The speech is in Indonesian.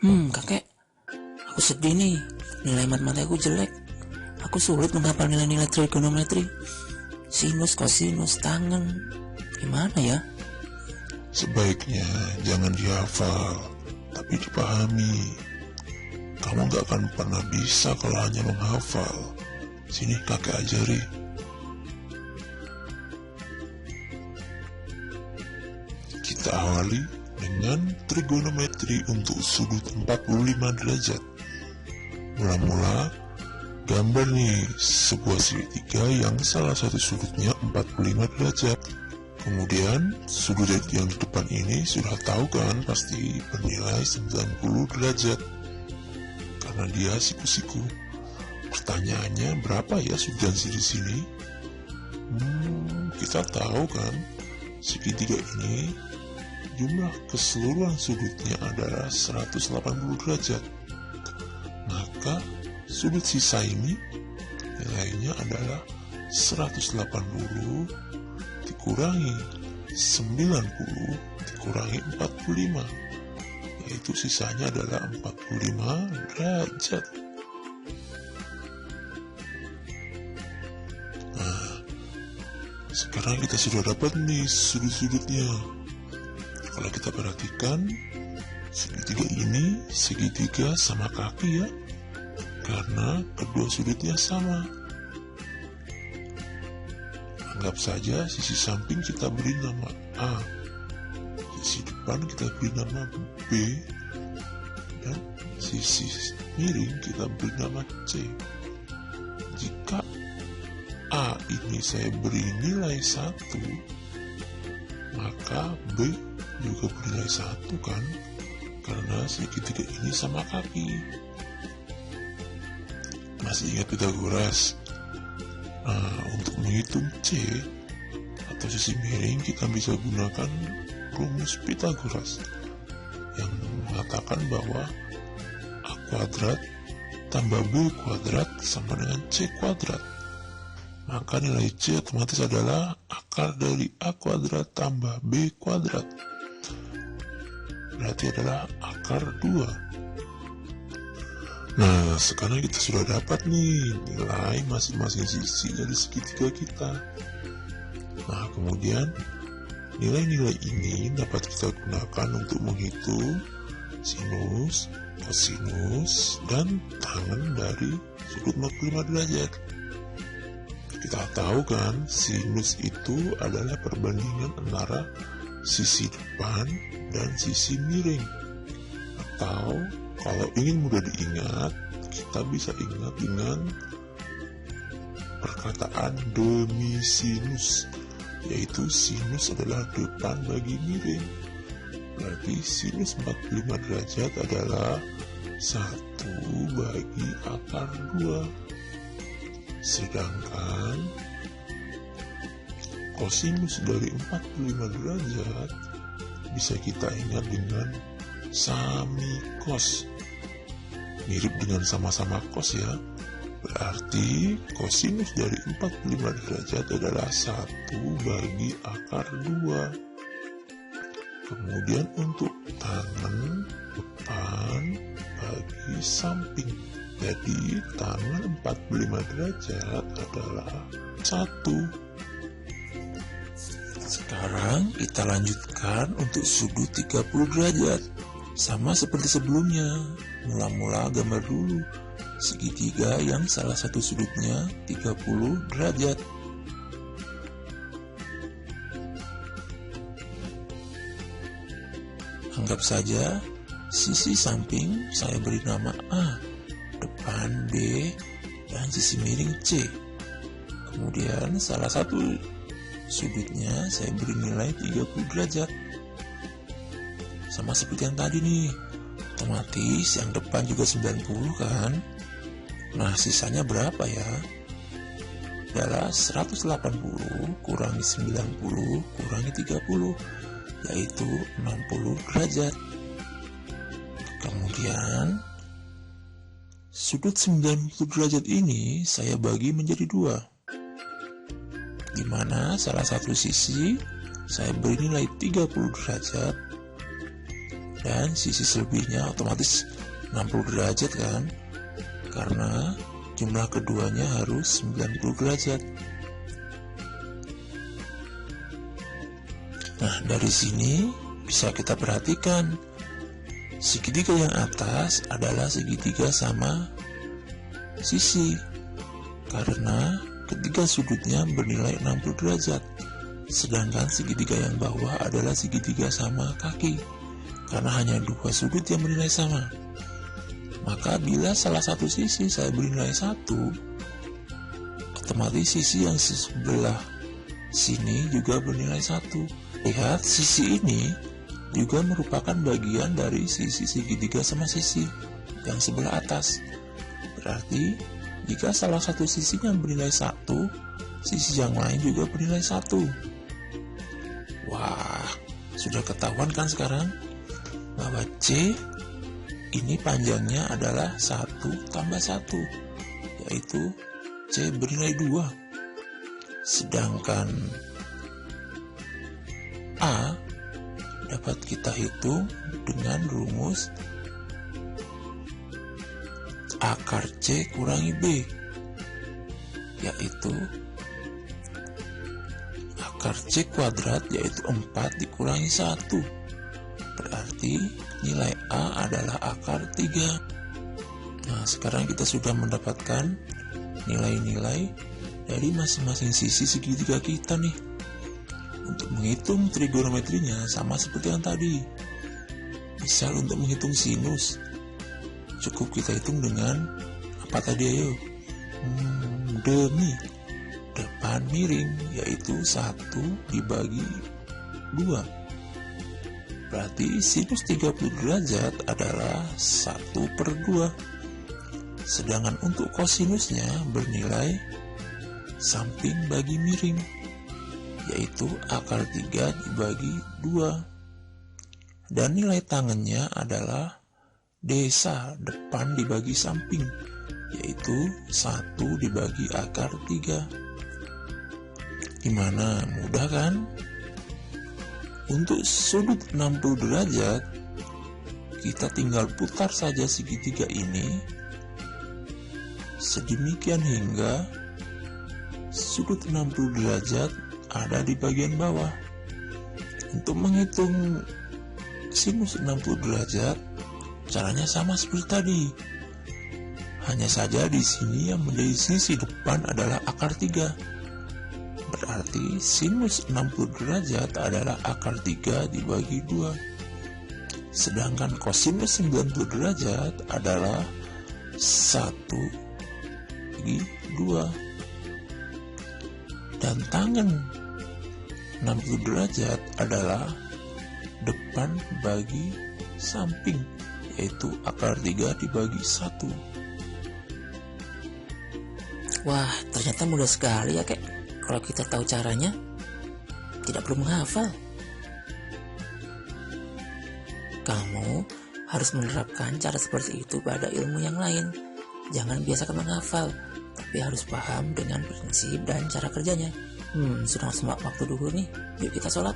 Kakek, aku sedih nih. Nilai matematika aku jelek. Aku sulit menghafal nilai-nilai trigonometri, sinus, kosinus, tangen. Gimana ya? Sebaiknya jangan dihafal, tapi dipahami. Kamu gak akan pernah bisa kalau hanya menghafal. Sini kakek ajari. Kita awali dengan trigonometri untuk sudut 45 derajat. Mula-mula, gambar nih sebuah segitiga yang salah satu sudutnya 45 derajat. Kemudian, sudut yang di depan ini sudah tahu kan pasti bernilai 90 derajat. Karena dia siku-siku. Pertanyaannya, berapa ya sudut di sini? Kita tahu kan, segitiga ini jumlah keseluruhan sudutnya adalah 180 derajat. Maka sudut sisa ini nilainya adalah 180 dikurangi 90 dikurangi 45, yaitu sisanya adalah 45 derajat. Nah, sekarang kita sudah dapat nih sudut-sudutnya. Kalau kita perhatikan, segitiga ini segitiga sama kaki ya, karena kedua sudutnya sama. Anggap saja sisi samping kita beri nama A, sisi depan kita beri nama B, dan sisi miring kita beri nama C. Jika A ini saya beri nilai 1, maka B juga bernilai 1 kan, karena segitiga ini sama kaki. Masih ingat Pythagoras? Nah, untuk menghitung C atau sisi miring kita bisa gunakan rumus Pythagoras yang mengatakan bahwa A kuadrat tambah B kuadrat sama dengan C kuadrat. Maka nilai C otomatis adalah akar dari A kuadrat tambah B kuadrat. Berarti adalah akar 2. Nah, sekarang kita sudah dapat nih nilai masing-masing sisi dari segitiga kita. Nah, kemudian nilai-nilai ini dapat kita gunakan untuk menghitung sinus, kosinus, dan tangen dari sudut 45 derajat. Kita tahu kan, sinus itu adalah perbandingan antara sisi depan dan sisi miring. Atau kalau ingin mudah diingat, kita bisa ingat dengan perkataan demi sinus, yaitu sinus adalah depan bagi miring. Berarti sinus 45 derajat adalah 1 bagi akar 2. Sedangkan kosinus dari 45 derajat bisa kita ingat dengan sami kos. Mirip dengan sama-sama kos ya. Berarti kosinus dari 45 derajat adalah 1 bagi akar 2. Kemudian untuk tangen depan bagi samping. Jadi tangen 45 derajat adalah 1. Sekarang kita lanjutkan untuk sudut 30 derajat. Sama seperti sebelumnya. Mula-mula gambar dulu segitiga yang salah satu sudutnya 30 derajat. Anggap saja sisi samping saya beri nama A, depan B, dan sisi miring C. Kemudian salah satu sudutnya saya beri nilai 30 derajat. Sama seperti yang tadi nih, otomatis yang depan juga 90 kan. Nah, sisanya berapa ya? Adalah 180 kurangi 90 kurangi 30, yaitu 60 derajat. Kemudian sudut 90 derajat ini saya bagi menjadi 2, di mana salah satu sisi saya beri nilai 30 derajat dan sisi selebihnya otomatis 60 derajat kan, karena jumlah keduanya harus 90 derajat. Nah, dari sini bisa kita perhatikan segitiga yang atas adalah segitiga sama sisi, karena ketiga sudutnya bernilai 60 derajat. Sedangkan segitiga yang bawah adalah segitiga sama kaki, karena hanya dua sudut yang bernilai sama. Maka bila salah satu sisi saya beri nilai 1, otomatis sisi yang sebelah sini juga bernilai 1. Lihat, sisi ini juga merupakan bagian dari sisi segitiga sama sisi yang sebelah atas. Berarti jika salah satu sisinya bernilai 1, sisi yang lain juga bernilai 1. Wah, sudah ketahuan kan sekarang bahwa C ini panjangnya adalah 1 tambah 1, yaitu C bernilai 2. Sedangkan A dapat kita hitung dengan rumus akar C kurangi B, yaitu akar C kuadrat, yaitu 4 dikurangi 1. Berarti nilai A adalah akar 3. Nah, sekarang kita sudah mendapatkan nilai-nilai dari masing-masing sisi segitiga kita nih. Untuk menghitung trigonometrinya sama seperti yang tadi. Misal untuk menghitung sinus, cukup kita hitung dengan apa tadi, ayo? Demi depan miring, yaitu 1 dibagi 2. Berarti sinus 30 derajat adalah 1/2. Sedangkan untuk kosinusnya bernilai samping bagi miring, yaitu akar 3 dibagi 2. Dan nilai tangannya adalah desa depan dibagi samping, yaitu 1 dibagi akar 3. Gimana? Mudah kan? Untuk sudut 60 derajat, kita tinggal putar saja segitiga ini sedemikian hingga sudut 60 derajat ada di bagian bawah. Untuk menghitung sinus 60 derajat, caranya sama seperti tadi. Hanya saja di sini yang menjadi sisi depan adalah akar 3. Berarti sinus 60 derajat adalah akar 3 dibagi 2. Sedangkan kosinus 90 derajat adalah 1 bagi 2. Dan tangan 60 derajat adalah depan bagi samping, yaitu akar 3 dibagi 1. Wah, ternyata mudah sekali ya, Kek. Kalau kita tahu caranya, tidak perlu menghafal. Kamu harus menerapkan cara seperti itu pada ilmu yang lain. Jangan biasakan menghafal, tapi harus paham dengan prinsip dan cara kerjanya. Sudah waktu duhur nih, yuk kita sholat.